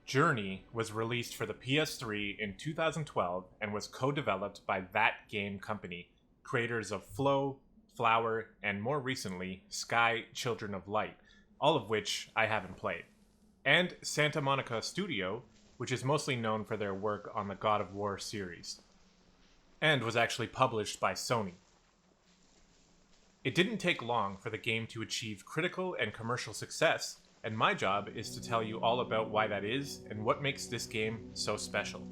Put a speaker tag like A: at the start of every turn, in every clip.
A: Journey was released for the PS3 in 2012 and was co-developed by That Game Company, creators of Flow, Flower, and more recently, Sky Children of Light, all of which I haven't played. And Santa Monica Studio, which is mostly known for their work on the God of War series, and was actually published by Sony. It didn't take long for the game to achieve critical and commercial success, and my job is to tell you all about why that is and what makes this game so special.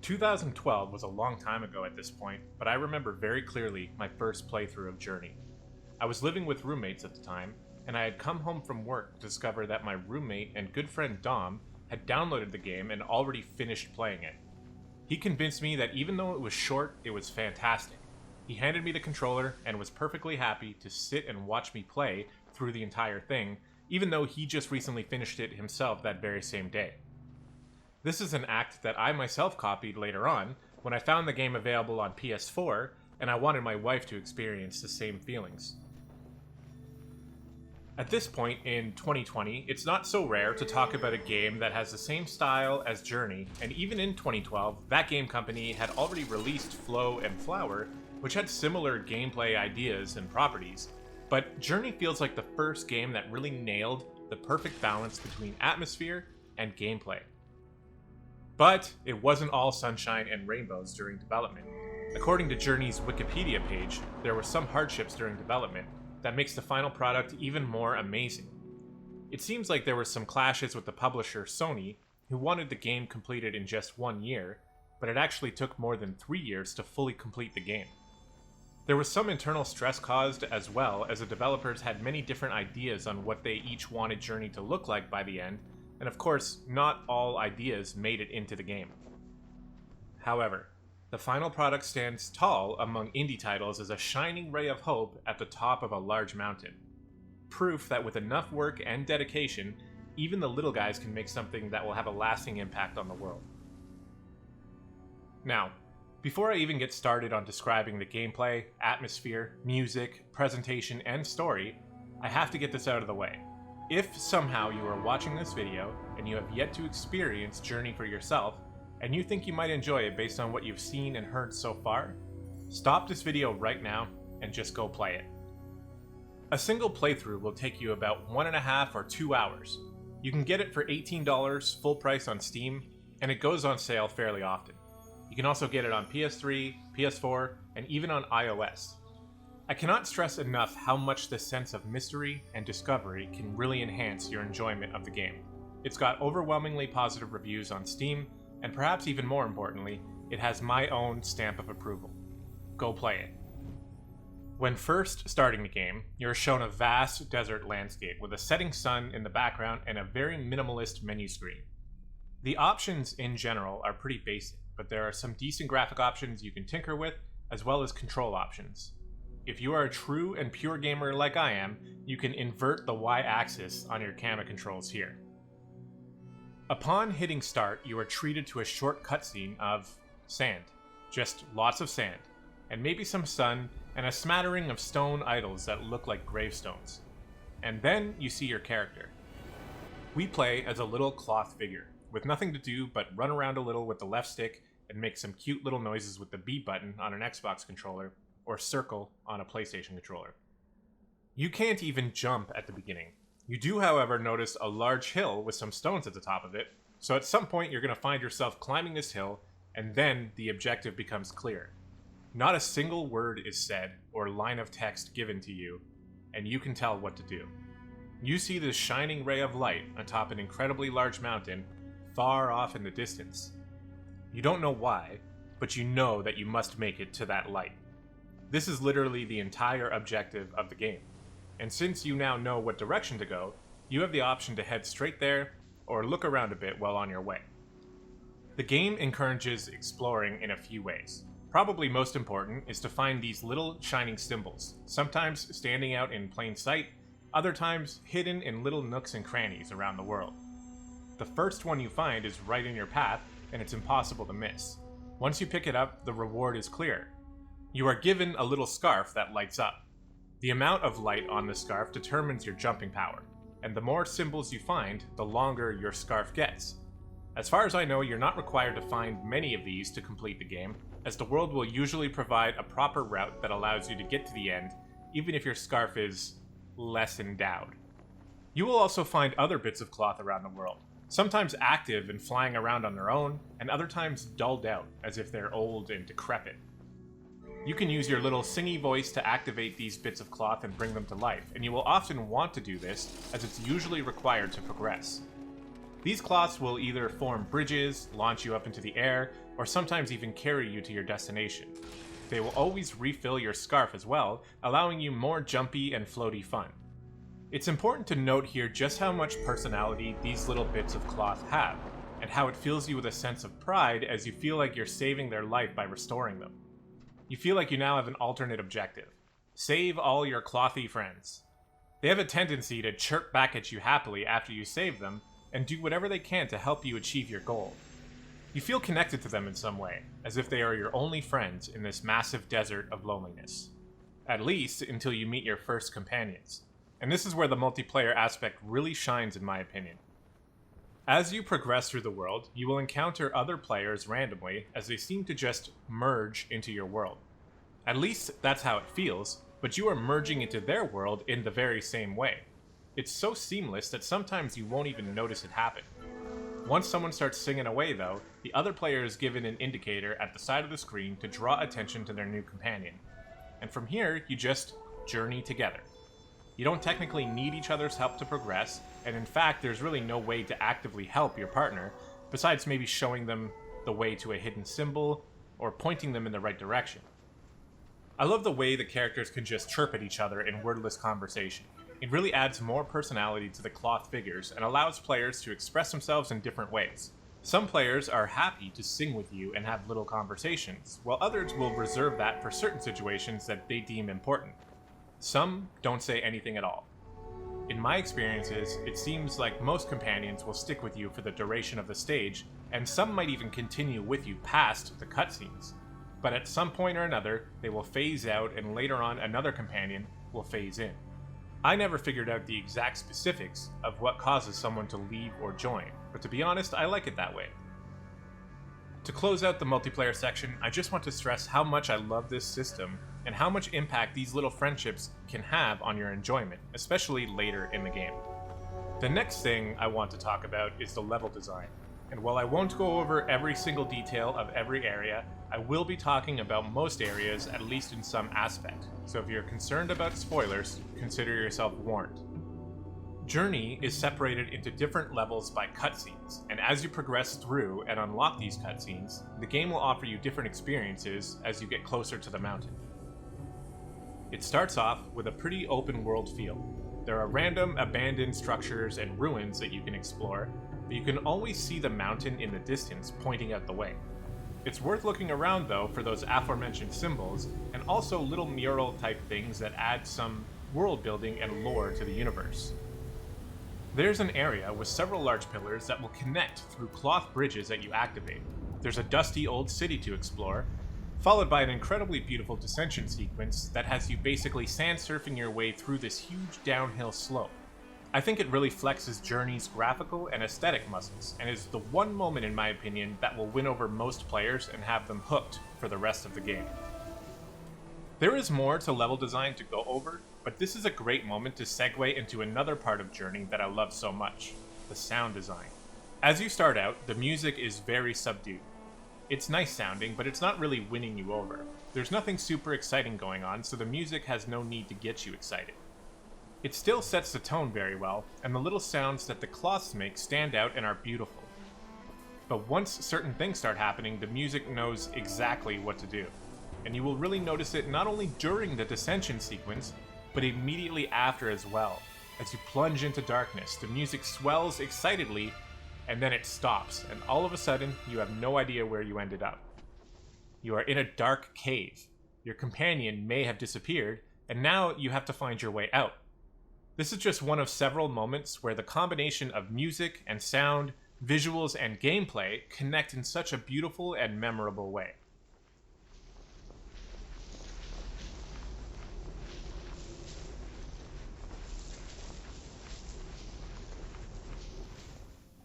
A: 2012 was a long time ago at this point, but I remember very clearly my first playthrough of Journey. I was living with roommates at the time, and I had come home from work to discover that my roommate and good friend Dom had downloaded the game and already finished playing it. He convinced me that even though it was short, it was fantastic. He handed me the controller and was perfectly happy to sit and watch me play through the entire thing, even though he just recently finished it himself that very same day. This is an act that I myself copied later on when I found the game available on PS4 and I wanted my wife to experience the same feelings. At this point in 2020, it's not so rare to talk about a game that has the same style as Journey, and even in 2012, That Game Company had already released Flow and Flower, which had similar gameplay ideas and properties, but Journey feels like the first game that really nailed the perfect balance between atmosphere and gameplay. But it wasn't all sunshine and rainbows during development. According to Journey's Wikipedia page, there were some hardships during development that makes the final product even more amazing. It seems like there were some clashes with the publisher Sony, who wanted the game completed in just 1 year, but it actually took more than 3 years to fully complete the game. There was some internal stress caused as well, as the developers had many different ideas on what they each wanted Journey to look like by the end, and of course, not all ideas made it into the game. However, the final product stands tall among indie titles as a shining ray of hope at the top of a large mountain. Proof that with enough work and dedication, even the little guys can make something that will have a lasting impact on the world. Now, before I even get started on describing the gameplay, atmosphere, music, presentation, and story, I have to get this out of the way. If somehow you are watching this video and you have yet to experience Journey for yourself, and you think you might enjoy it based on what you've seen and heard so far, stop this video right now and just go play it. A single playthrough will take you about 1.5 or 2 hours. You can get it for $18 full price on Steam, and it goes on sale fairly often. You can also get it on PS3, PS4, and even on iOS. I cannot stress enough how much this sense of mystery and discovery can really enhance your enjoyment of the game. It's got overwhelmingly positive reviews on Steam, and perhaps even more importantly, it has my own stamp of approval. Go play it. When first starting the game, you're shown a vast desert landscape with a setting sun in the background and a very minimalist menu screen. The options in general are pretty basic, but there are some decent graphic options you can tinker with, as well as control options. If you are a true and pure gamer like I am, you can invert the Y-axis on your camera controls here. Upon hitting start, you are treated to a short cutscene of sand. Just lots of sand, and maybe some sun, and a smattering of stone idols that look like gravestones. And then you see your character. We play as a little cloth figure, with nothing to do but run around a little with the left stick and make some cute little noises with the B button on an Xbox controller, or circle on a PlayStation controller. You can't even jump at the beginning. You do, however, notice a large hill with some stones at the top of it, so at some point you're going to find yourself climbing this hill, and then the objective becomes clear. Not a single word is said or line of text given to you, and you can tell what to do. You see this shining ray of light atop an incredibly large mountain far off in the distance. You don't know why, but you know that you must make it to that light. This is literally the entire objective of the game, and since you now know what direction to go, you have the option to head straight there or look around a bit while on your way. The game encourages exploring in a few ways. Probably most important is to find these little shining symbols, sometimes standing out in plain sight, other times hidden in little nooks and crannies around the world. The first one you find is right in your path, and it's impossible to miss. Once you pick it up, the reward is clear. You are given a little scarf that lights up. The amount of light on the scarf determines your jumping power, and the more symbols you find, the longer your scarf gets. As far as I know, you're not required to find many of these to complete the game, as the world will usually provide a proper route that allows you to get to the end, even if your scarf is less endowed. You will also find other bits of cloth around the world, sometimes active and flying around on their own, and other times dulled out, as if they're old and decrepit. You can use your little singy voice to activate these bits of cloth and bring them to life, and you will often want to do this, as it's usually required to progress. These cloths will either form bridges, launch you up into the air, or sometimes even carry you to your destination. They will always refill your scarf as well, allowing you more jumpy and floaty fun. It's important to note here just how much personality these little bits of cloth have, and how it fills you with a sense of pride as you feel like you're saving their life by restoring them. You feel like you now have an alternate objective. Save all your clothy friends. They have a tendency to chirp back at you happily after you save them, and do whatever they can to help you achieve your goal. You feel connected to them in some way, as if they are your only friends in this massive desert of loneliness. At least until you meet your first companions. And this is where the multiplayer aspect really shines in my opinion. As you progress through the world, you will encounter other players randomly as they seem to just merge into your world. At least that's how it feels, but you are merging into their world in the very same way. It's so seamless that sometimes you won't even notice it happen. Once someone starts singing away though, the other player is given an indicator at the side of the screen to draw attention to their new companion. And from here, you just journey together. You don't technically need each other's help to progress, and in fact, there's really no way to actively help your partner, besides maybe showing them the way to a hidden symbol, or pointing them in the right direction. I love the way the characters can just chirp at each other in wordless conversation. It really adds more personality to the cloth figures, and allows players to express themselves in different ways. Some players are happy to sing with you and have little conversations, while others will reserve that for certain situations that they deem important. Some don't say anything at all. In my experiences, it seems like most companions will stick with you for the duration of the stage, and some might even continue with you past the cutscenes. But at some point or another, they will phase out, and later on another companion will phase in. I never figured out the exact specifics of what causes someone to leave or join, but to be honest, I like it that way. To close out the multiplayer section, I just want to stress how much I love this system, and how much impact these little friendships can have on your enjoyment, especially later in the game. The next thing I want to talk about is the level design, and while I won't go over every single detail of every area, I will be talking about most areas at least in some aspect, so if you're concerned about spoilers, consider yourself warned. Journey is separated into different levels by cutscenes, and as you progress through and unlock these cutscenes, the game will offer you different experiences as you get closer to the mountain. It starts off with a pretty open world feel. There are random abandoned structures and ruins that you can explore, but you can always see the mountain in the distance pointing out the way. It's worth looking around though for those aforementioned symbols, and also little mural type things that add some world building and lore to the universe. There's an area with several large pillars that will connect through cloth bridges that you activate. There's a dusty old city to explore, followed by an incredibly beautiful descension sequence that has you basically sand surfing your way through this huge downhill slope. I think it really flexes Journey's graphical and aesthetic muscles, and is the one moment in my opinion that will win over most players and have them hooked for the rest of the game. There is more to level design to go over, but this is a great moment to segue into another part of Journey that I love so much, the sound design. As you start out, the music is very subdued. It's nice sounding, but it's not really winning you over. There's nothing super exciting going on, so the music has no need to get you excited. It still sets the tone very well, and the little sounds that the cloths make stand out and are beautiful. But once certain things start happening, the music knows exactly what to do. And you will really notice it not only during the descension sequence, but immediately after as well. As you plunge into darkness, the music swells excitedly, and then it stops, and all of a sudden, you have no idea where you ended up. You are in a dark cave. Your companion may have disappeared, and now you have to find your way out. This is just one of several moments where the combination of music and sound, visuals, and gameplay connect in such a beautiful and memorable way.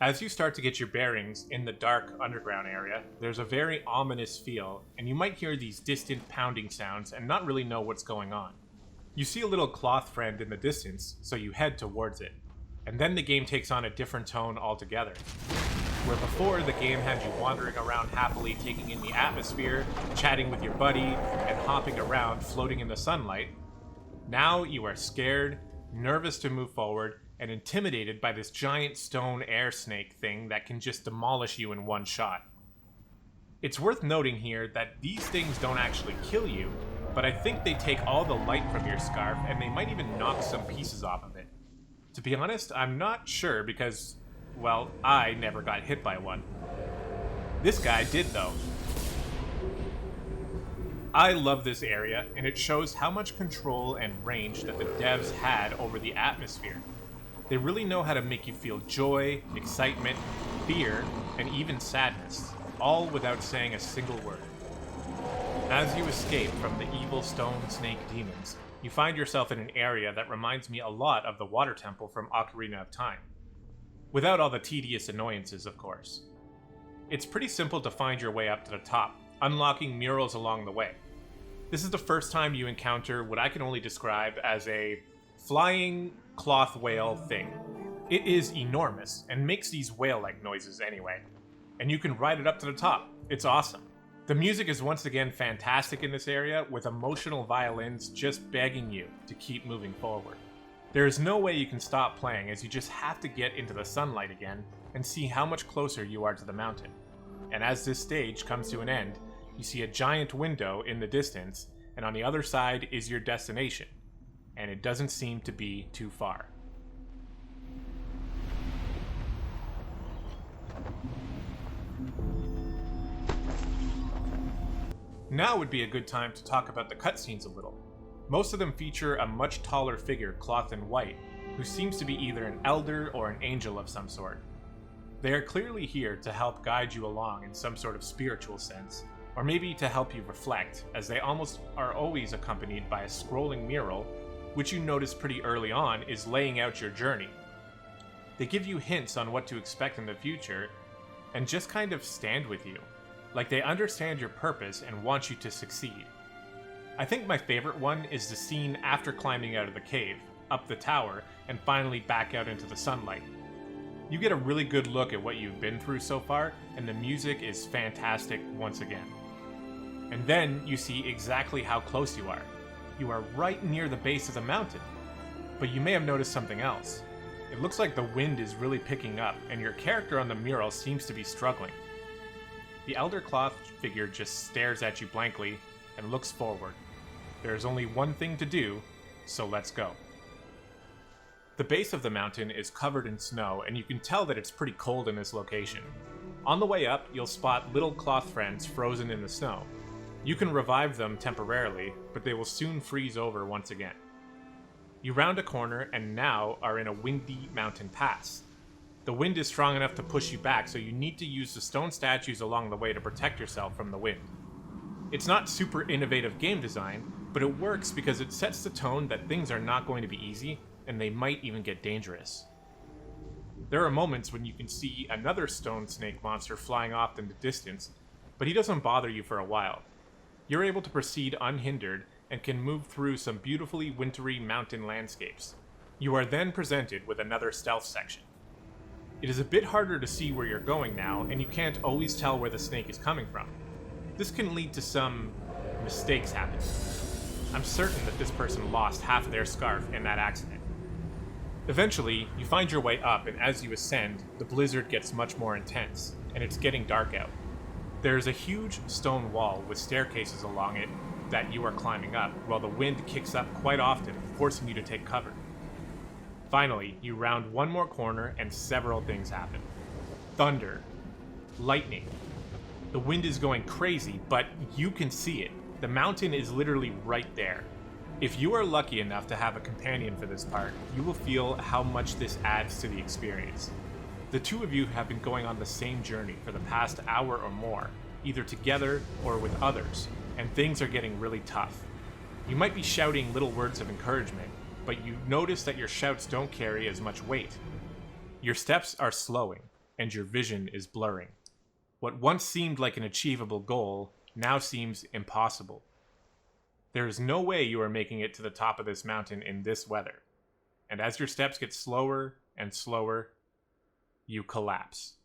A: As you start to get your bearings in the dark underground area, there's a very ominous feel, and you might hear these distant pounding sounds and not really know what's going on. You see a little cloth friend in the distance, so you head towards it. And then the game takes on a different tone altogether. Where before the game had you wandering around happily taking in the atmosphere, chatting with your buddy, and hopping around floating in the sunlight, now you are scared, nervous to move forward, and intimidated by this giant stone air snake thing that can just demolish you in one shot. It's worth noting here that these things don't actually kill you, but I think they take all the light from your scarf and they might even knock some pieces off of it. To be honest, I'm not sure because, well, I never got hit by one. This guy did though. I love this area, and it shows how much control and range that the devs had over the atmosphere. They really know how to make you feel joy, excitement, fear, and even sadness, all without saying a single word. As you escape from the evil stone snake demons, you find yourself in an area that reminds me a lot of the water temple from Ocarina of Time. Without all the tedious annoyances, of course. It's pretty simple to find your way up to the top, unlocking murals along the way. This is the first time you encounter what I can only describe as a flying cloth whale thing. It is enormous, and makes these whale-like noises anyway. And you can ride it up to the top. It's awesome. The music is once again fantastic in this area, with emotional violins just begging you to keep moving forward. There is no way you can stop playing, as you just have to get into the sunlight again and see how much closer you are to the mountain. And as this stage comes to an end, you see a giant window in the distance, and on the other side is your destination. And it doesn't seem to be too far. Now would be a good time to talk about the cutscenes a little. Most of them feature a much taller figure clothed in white, who seems to be either an elder or an angel of some sort. They are clearly here to help guide you along in some sort of spiritual sense, or maybe to help you reflect, as they almost are always accompanied by a scrolling mural, which you notice pretty early on is laying out your journey. They give you hints on what to expect in the future, and just kind of stand with you, like they understand your purpose and want you to succeed. I think my favorite one is the scene after climbing out of the cave, up the tower, and finally back out into the sunlight. You get a really good look at what you've been through so far, and the music is fantastic once again. And then you see exactly how close you are. You are right near the base of the mountain. But you may have noticed something else. It looks like the wind is really picking up, and your character on the mural seems to be struggling. The elder cloth figure just stares at you blankly and looks forward. There is only one thing to do, so let's go. The base of the mountain is covered in snow, and you can tell that it's pretty cold in this location. On the way up, you'll spot little cloth friends frozen in the snow. You can revive them temporarily, but they will soon freeze over once again. You round a corner and now are in a windy mountain pass. The wind is strong enough to push you back, so you need to use the stone statues along the way to protect yourself from the wind. It's not super innovative game design, but it works because it sets the tone that things are not going to be easy, and they might even get dangerous. There are moments when you can see another stone snake monster flying off in the distance, but he doesn't bother you for a while. You're able to proceed unhindered and can move through some beautifully wintry mountain landscapes. You are then presented with another stealth section. It is a bit harder to see where you're going now, and you can't always tell where the snake is coming from. This can lead to some mistakes happening. I'm certain that this person lost half of their scarf in that accident. Eventually, you find your way up, and as you ascend, the blizzard gets much more intense, and it's getting dark out. There is a huge stone wall with staircases along it that you are climbing up, while the wind kicks up quite often, forcing you to take cover. Finally, you round one more corner and several things happen. Thunder. Lightning. The wind is going crazy, but you can see it. The mountain is literally right there. If you are lucky enough to have a companion for this part, you will feel how much this adds to the experience. The two of you have been going on the same journey for the past hour or more, either together or with others, and things are getting really tough. You might be shouting little words of encouragement, but you notice that your shouts don't carry as much weight. Your steps are slowing, and your vision is blurring. What once seemed like an achievable goal now seems impossible. There is no way you are making it to the top of this mountain in this weather. And as your steps get slower and slower, you collapse.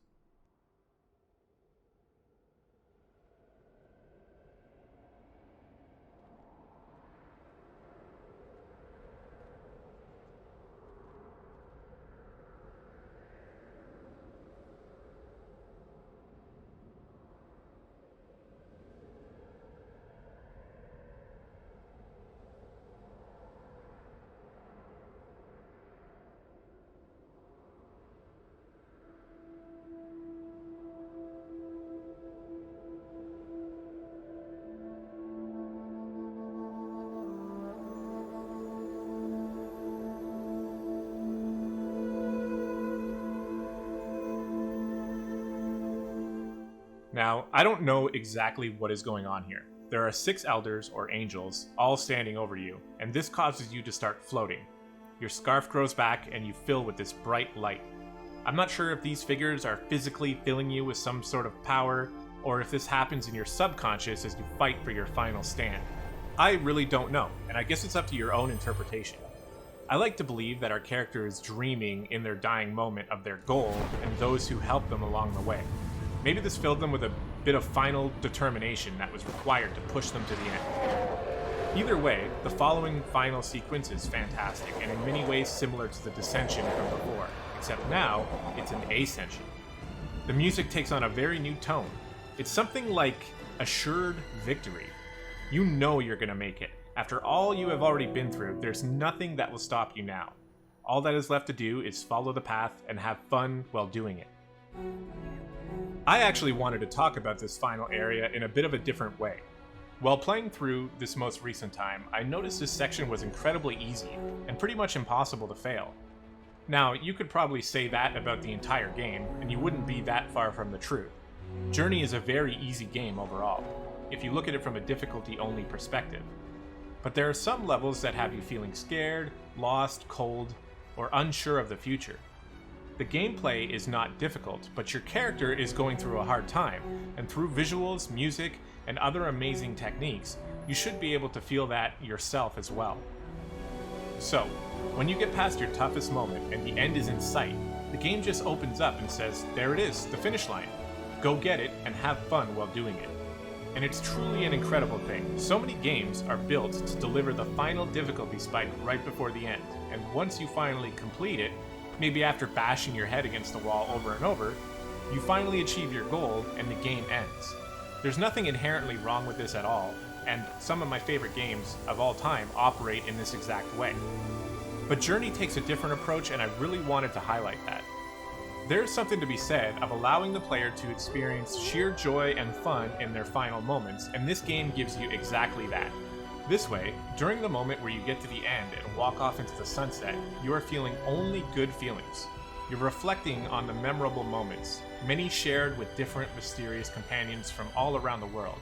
A: Now, I don't know exactly what is going on here. There are 6 elders, or angels, all standing over you, and this causes you to start floating. Your scarf grows back and you fill with this bright light. I'm not sure if these figures are physically filling you with some sort of power, or if this happens in your subconscious as you fight for your final stand. I really don't know, and I guess it's up to your own interpretation. I like to believe that our character is dreaming in their dying moment of their goal and those who help them along the way. Maybe this filled them with a bit of final determination that was required to push them to the end. Either way, the following final sequence is fantastic and in many ways similar to the Descension from before, except now it's an Ascension. The music takes on a very new tone. It's something like assured victory. You know you're gonna make it. After all you have already been through, there's nothing that will stop you now. All that is left to do is follow the path and have fun while doing it. I actually wanted to talk about this final area in a bit of a different way. While playing through this most recent time, I noticed this section was incredibly easy and pretty much impossible to fail. Now, you could probably say that about the entire game, and you wouldn't be that far from the truth. Journey is a very easy game overall, if you look at it from a difficulty-only perspective. But there are some levels that have you feeling scared, lost, cold, or unsure of the future. The gameplay is not difficult, but your character is going through a hard time, and through visuals, music, and other amazing techniques, you should be able to feel that yourself as well. So, when you get past your toughest moment and the end is in sight, the game just opens up and says, there it is, the finish line. Go get it and have fun while doing it. And it's truly an incredible thing. So many games are built to deliver the final difficulty spike right before the end, and once you finally complete it, maybe after bashing your head against the wall over and over, you finally achieve your goal and the game ends. There's nothing inherently wrong with this at all, and some of my favorite games of all time operate in this exact way. But Journey takes a different approach, and I really wanted to highlight that. There's something to be said of allowing the player to experience sheer joy and fun in their final moments, and this game gives you exactly that. This way, during the moment where you get to the end and walk off into the sunset, you are feeling only good feelings. You're reflecting on the memorable moments, many shared with different mysterious companions from all around the world.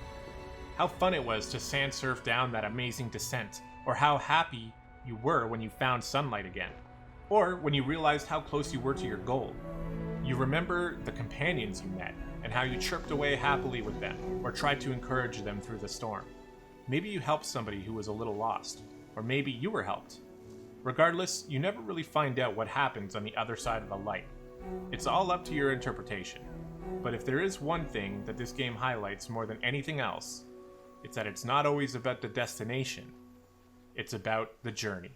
A: How fun it was to sand surf down that amazing descent, or how happy you were when you found sunlight again, or when you realized how close you were to your goal. You remember the companions you met, and how you chirped away happily with them, or tried to encourage them through the storm. Maybe you helped somebody who was a little lost, or maybe you were helped. Regardless, you never really find out what happens on the other side of the light. It's all up to your interpretation. But if there is one thing that this game highlights more than anything else, it's that it's not always about the destination, it's about the journey.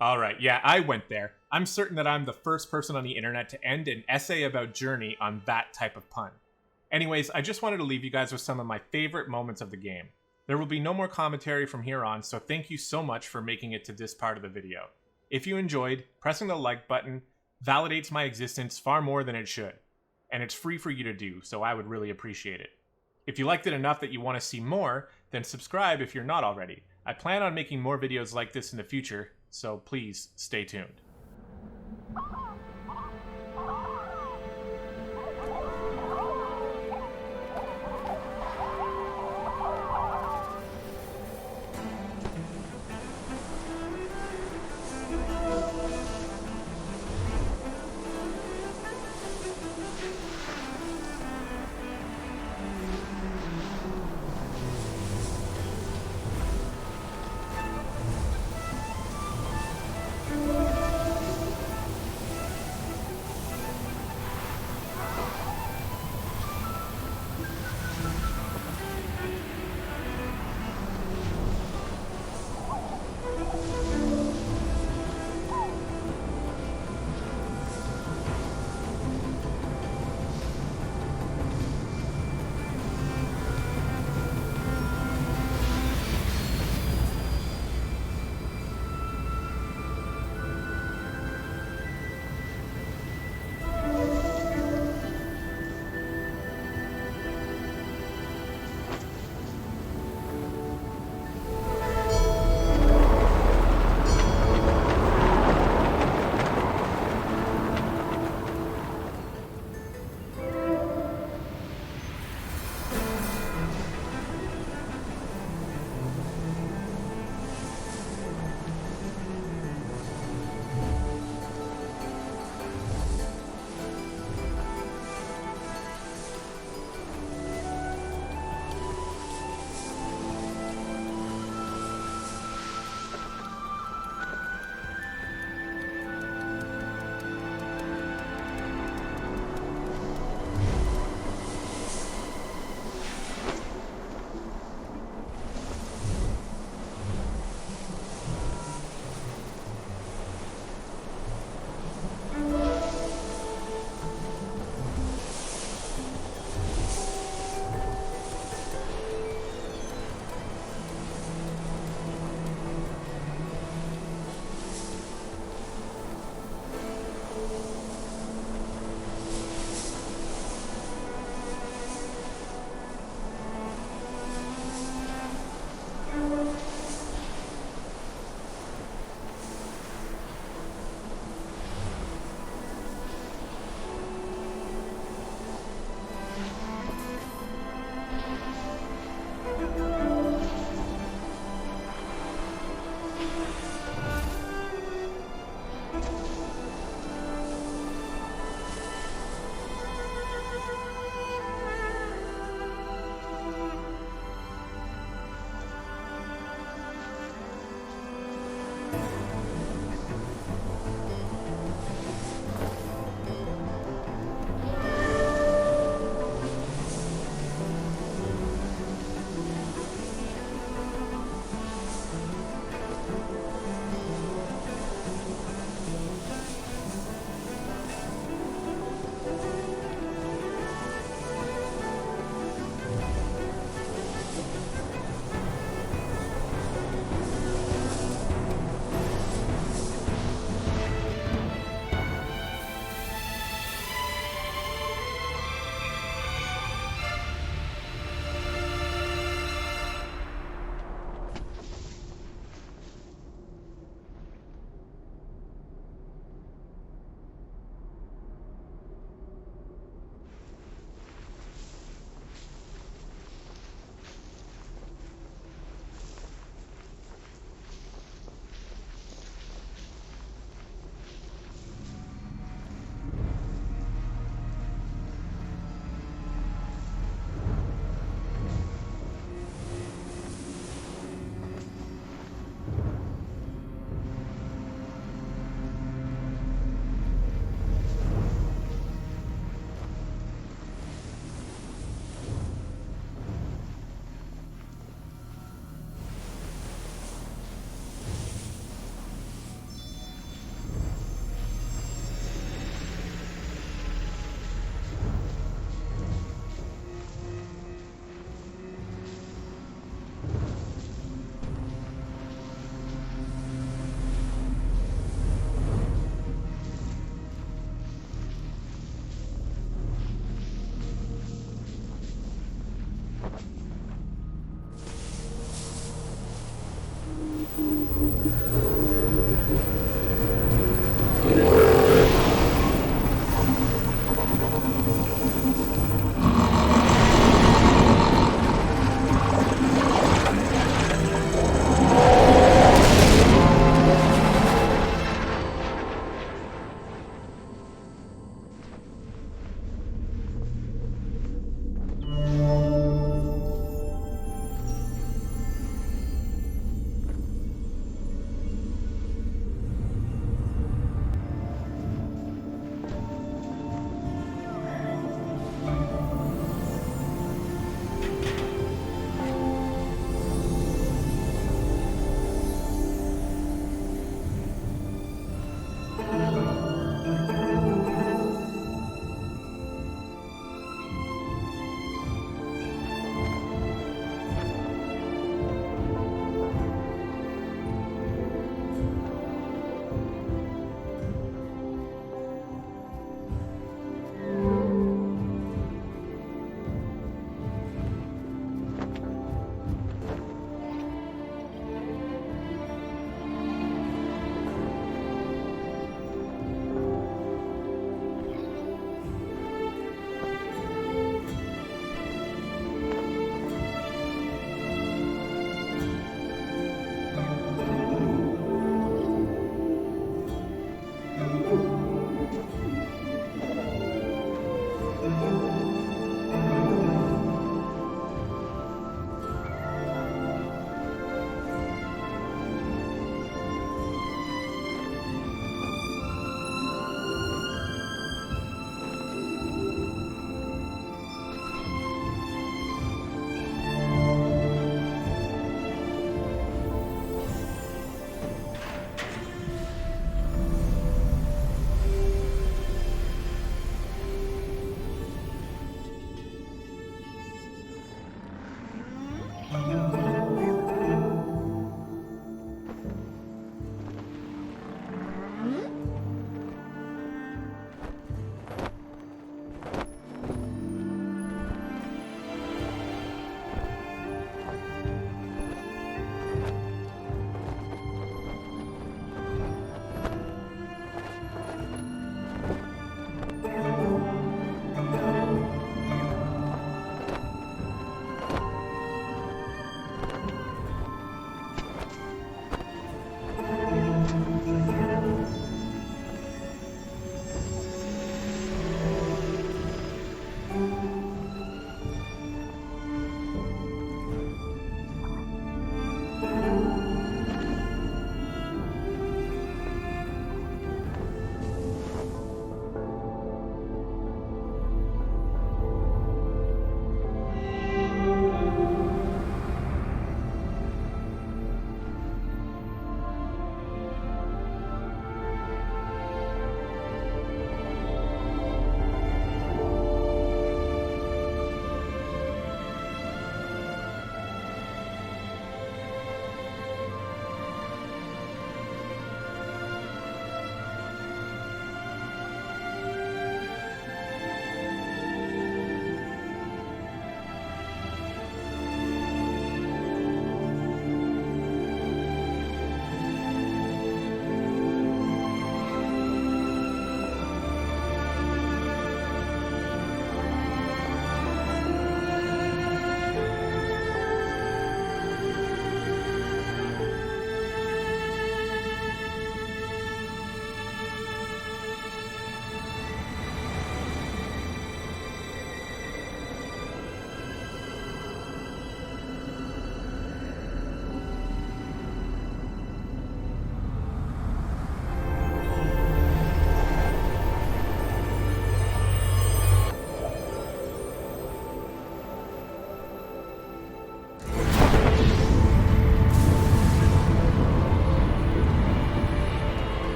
A: Alright, yeah, I went there. I'm certain that I'm the first person on the internet to end an essay about Journey on that type of pun. Anyways, I just wanted to leave you guys with some of my favorite moments of the game. There will be no more commentary from here on, so thank you so much for making it to this part of the video. If you enjoyed, pressing the like button validates my existence far more than it should. And it's free for you to do, so I would really appreciate it. If you liked it enough that you want to see more, then subscribe if you're not already. I plan on making more videos like this in the future, so please stay tuned.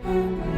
B: Thank